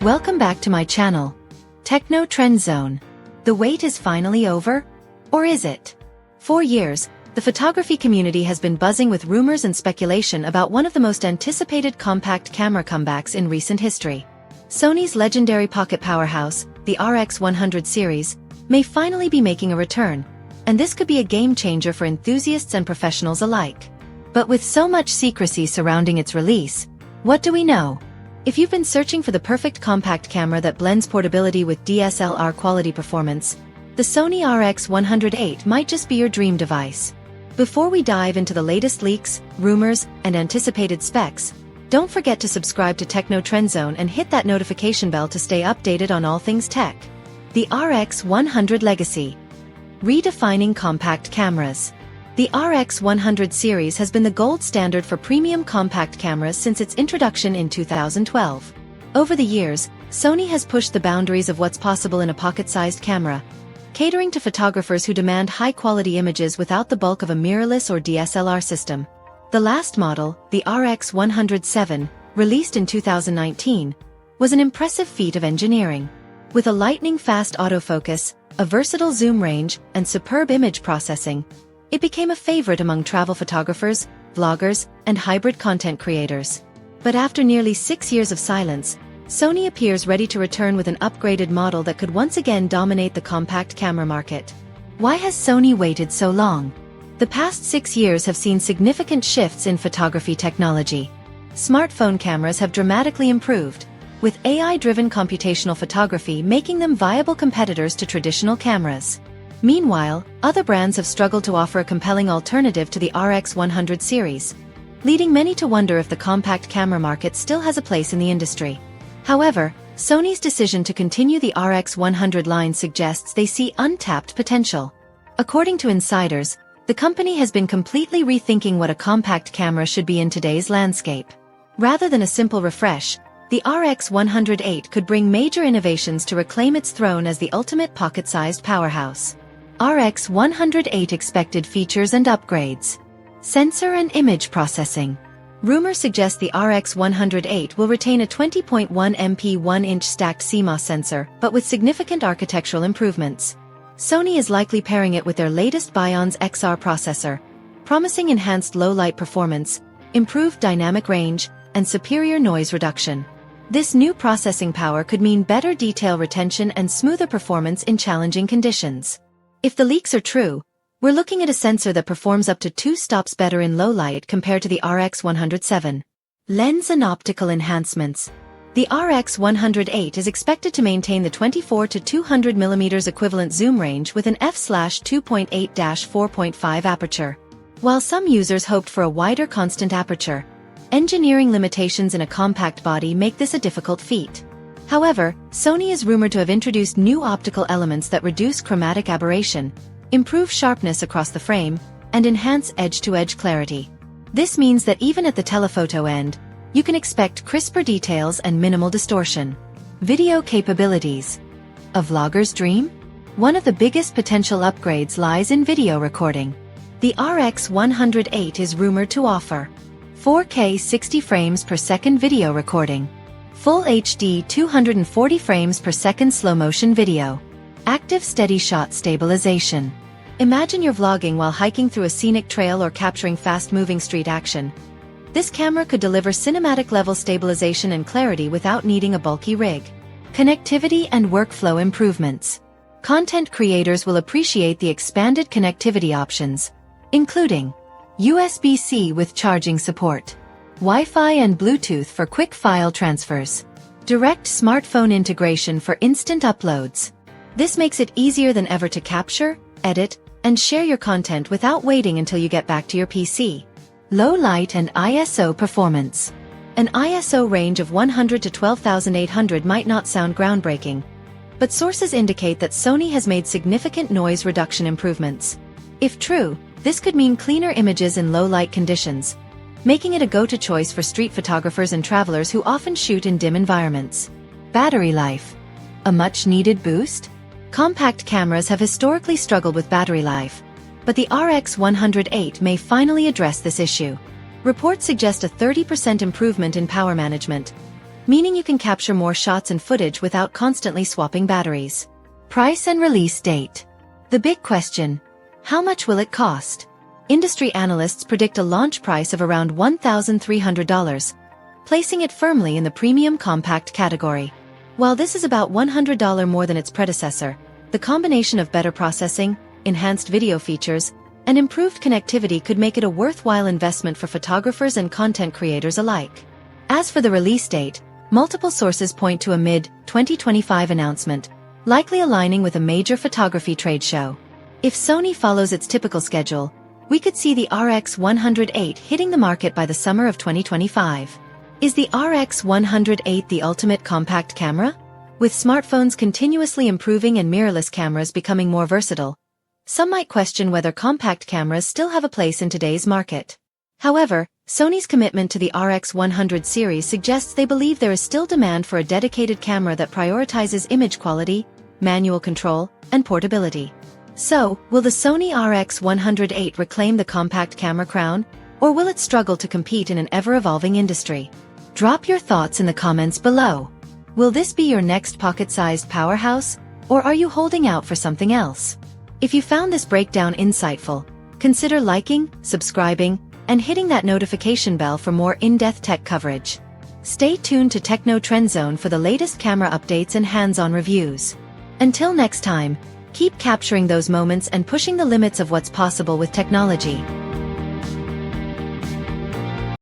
Welcome back to my channel. Techno Trend Zone. The wait is finally over? Or is it? For years, the photography community has been buzzing with rumors and speculation about one of the most anticipated compact camera comebacks in recent history. Sony's legendary pocket powerhouse, the RX100 series, may finally be making a return, and this could be a game-changer for enthusiasts and professionals alike. But with so much secrecy surrounding its release, what do we know? If you've been searching for the perfect compact camera that blends portability with DSLR quality performance, the Sony RX100 VIII might just be your dream device. Before we dive into the latest leaks, rumors, and anticipated specs, don't forget to subscribe to Techno Trend Zone and hit that notification bell to stay updated on all things tech. The RX100 Legacy. Redefining compact cameras. The RX100 series has been the gold standard for premium compact cameras since its introduction in 2012. Over the years, Sony has pushed the boundaries of what's possible in a pocket-sized camera, catering to photographers who demand high-quality images without the bulk of a mirrorless or DSLR system. The last model, the RX100 VIII, released in 2019, was an impressive feat of engineering. With a lightning-fast autofocus, a versatile zoom range, and superb image processing, it became a favorite among travel photographers, vloggers, and hybrid content creators. But after nearly 6 years of silence, Sony appears ready to return with an upgraded model that could once again dominate the compact camera market. Why has Sony waited so long? The past 6 years have seen significant shifts in photography technology. Smartphone cameras have dramatically improved, with AI-driven computational photography making them viable competitors to traditional cameras. Meanwhile, other brands have struggled to offer a compelling alternative to the RX100 series, leading many to wonder if the compact camera market still has a place in the industry. However, Sony's decision to continue the RX100 line suggests they see untapped potential. According to insiders, the company has been completely rethinking what a compact camera should be in today's landscape. Rather than a simple refresh, the RX100 VIII could bring major innovations to reclaim its throne as the ultimate pocket-sized powerhouse. RX100 VIII expected features and upgrades. Sensor and image processing. Rumors suggest the RX100 VIII will retain a 20.1 MP 1-inch stacked CMOS sensor, but with significant architectural improvements. Sony is likely pairing it with their latest Bionz XR processor, promising enhanced low-light performance, improved dynamic range, and superior noise reduction. This new processing power could mean better detail retention and smoother performance in challenging conditions. If the leaks are true, we're looking at a sensor that performs up to 2 stops better in low light compared to the RX100 VII. Lens and optical enhancements. The RX100 VIII is expected to maintain the 24 to 200 mm equivalent zoom range with an f/2.8-4.5 aperture. While some users hoped for a wider constant aperture, engineering limitations in a compact body make this a difficult feat. However, Sony is rumored to have introduced new optical elements that reduce chromatic aberration, improve sharpness across the frame, and enhance edge-to-edge clarity. This means that even at the telephoto end, you can expect crisper details and minimal distortion. Video capabilities. A vlogger's dream? One of the biggest potential upgrades lies in video recording. The RX100 VIII is rumored to offer 4K 60 frames per second video recording, Full HD 240 frames per second slow-motion video, active steady shot stabilization. Imagine you're vlogging while hiking through a scenic trail or capturing fast-moving street action. This camera could deliver cinematic-level stabilization and clarity without needing a bulky rig. Connectivity and workflow improvements. Content creators will appreciate the expanded connectivity options, including USB-C with charging support, Wi-Fi and Bluetooth for quick file transfers, direct smartphone integration for instant uploads. This makes it easier than ever to capture, edit, and share your content without waiting until you get back to your PC. Low light and ISO performance. An ISO range of 100 to 12,800 might not sound groundbreaking, but sources indicate that Sony has made significant noise reduction improvements. If true, this could mean cleaner images in low-light conditions, making it a go-to choice for street photographers and travelers who often shoot in dim environments. Battery life. A much-needed boost? Compact cameras have historically struggled with battery life, but the RX100 VIII may finally address this issue. Reports suggest a 30% improvement in power management, meaning you can capture more shots and footage without constantly swapping batteries. Price and release date. The big question: how much will it cost? Industry analysts predict a launch price of around $1,300, placing it firmly in the premium compact category. While this is about $100 more than its predecessor, the combination of better processing, enhanced video features, and improved connectivity could make it a worthwhile investment for photographers and content creators alike. As for the release date, multiple sources point to a mid-2025 announcement, likely aligning with a major photography trade show. If Sony follows its typical schedule, we could see the RX100 VIII hitting the market by the summer of 2025. Is the RX100 VIII the ultimate compact camera? With smartphones continuously improving and mirrorless cameras becoming more versatile, some might question whether compact cameras still have a place in today's market. However, Sony's commitment to the RX100 series suggests they believe there is still demand for a dedicated camera that prioritizes image quality, manual control, and portability. So, will the Sony RX100 VIII reclaim the compact camera crown, or will it struggle to compete in an ever-evolving industry? Drop your thoughts in the comments below. Will this be your next pocket-sized powerhouse, or are you holding out for something else? If you found this breakdown insightful, consider liking, subscribing, and hitting that notification bell for more in-depth tech coverage. Stay tuned to Techno Trend Zone for the latest camera updates and hands-on reviews. Until next time, keep capturing those moments and pushing the limits of what's possible with technology.